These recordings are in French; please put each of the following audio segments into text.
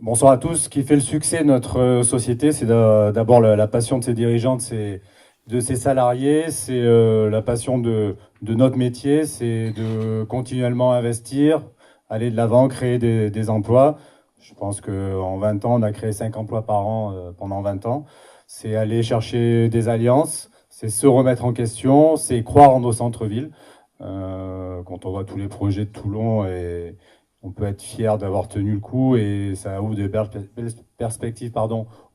Bonsoir à tous. Ce qui fait le succès de notre société, c'est d'abord la passion de ses dirigeants, de ses salariés, c'est la passion de notre métier, c'est de continuellement investir, aller de l'avant, créer des emplois. Je pense qu'en 20 ans, on a créé 5 emplois par an pendant 20 ans. C'est aller chercher des alliances, c'est se remettre en question, c'est croire en nos centres-villes. Quand on voit tous les projets de Toulon, et on peut être fier d'avoir tenu le coup et ça ouvre de belles perspectives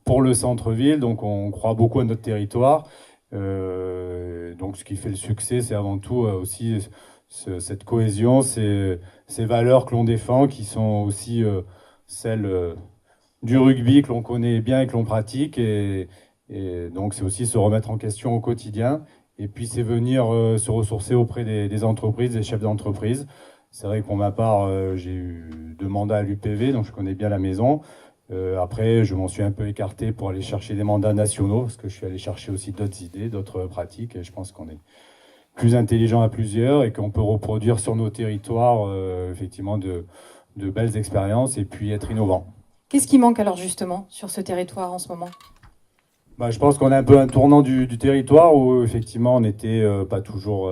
pour le centre-ville. Donc on croit beaucoup à notre territoire. Donc ce qui fait le succès, c'est avant tout aussi cette cohésion, ces valeurs que l'on défend, qui sont aussi celles du rugby que l'on connaît bien et que l'on pratique. Et donc c'est aussi se remettre en question au quotidien. Et puis c'est venir se ressourcer auprès des entreprises, des chefs d'entreprise. C'est vrai que pour ma part, j'ai eu 2 mandats à l'UPV, donc je connais bien la maison. Après, je m'en suis un peu écarté pour aller chercher des mandats nationaux, parce que je suis allé chercher aussi d'autres idées, d'autres pratiques. Et je pense qu'on est plus intelligent à plusieurs et qu'on peut reproduire sur nos territoires effectivement de belles expériences et puis être innovant. Qu'est-ce qui manque alors justement sur ce territoire en ce moment? Bah, je pense qu'on a un peu un tournant du territoire où effectivement on n'était pas toujours,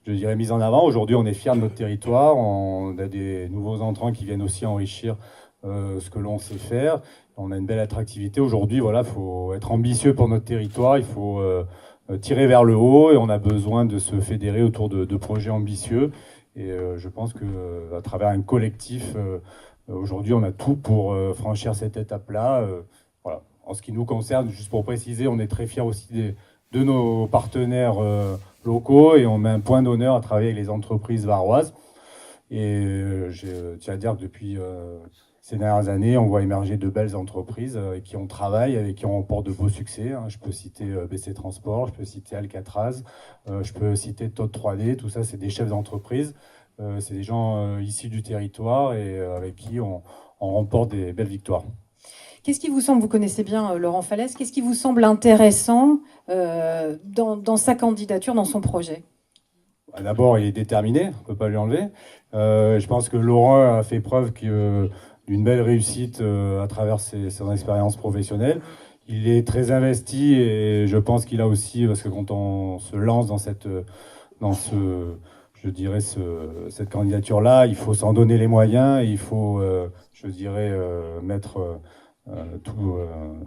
je dirais, mis en avant. Aujourd'hui, on est fiers de notre territoire. On a des nouveaux entrants qui viennent aussi enrichir ce que l'on sait faire. On a une belle attractivité. Aujourd'hui, voilà, il faut être ambitieux pour notre territoire. Il faut tirer vers le haut et on a besoin de se fédérer autour de projets ambitieux. Et je pense que à travers un collectif, aujourd'hui, on a tout pour franchir cette étape-là. Voilà. En ce qui nous concerne, juste pour préciser, on est très fiers aussi de nos partenaires locaux et on met un point d'honneur à travailler avec les entreprises varoises. Et je tiens à dire que depuis ces dernières années, on voit émerger de belles entreprises avec qui on travaille, avec qui on remporte de beaux succès. Hein. Je peux citer BC Transport, je peux citer Alcatraz, je peux citer Todd 3D. Tout ça, c'est des chefs d'entreprise. C'est des gens issus du territoire et avec qui on remporte des belles victoires. Qu'est-ce qui vous semble, vous connaissez bien Laurent Fallès, qu'est-ce qui vous semble intéressant dans sa candidature, dans son projet? D'abord, il est déterminé, on ne peut pas lui enlever. Je pense que Laurent a fait preuve d'une belle réussite à travers son expérience professionnelle. Il est très investi et je pense qu'il a aussi, parce que quand on se lance je dirais, cette candidature-là, il faut s'en donner les moyens, il faut, je dirais, mettre tout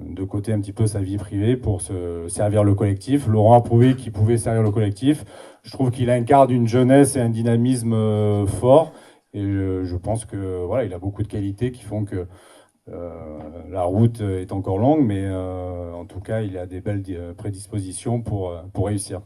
de côté un petit peu sa vie privée pour se servir le collectif. Laurent a prouvé qu'il pouvait servir le collectif. Je trouve qu'il incarne une jeunesse et un dynamisme fort. Et je pense que voilà, il a beaucoup de qualités qui font que la route est encore longue, mais en tout cas, il a des belles prédispositions pour réussir.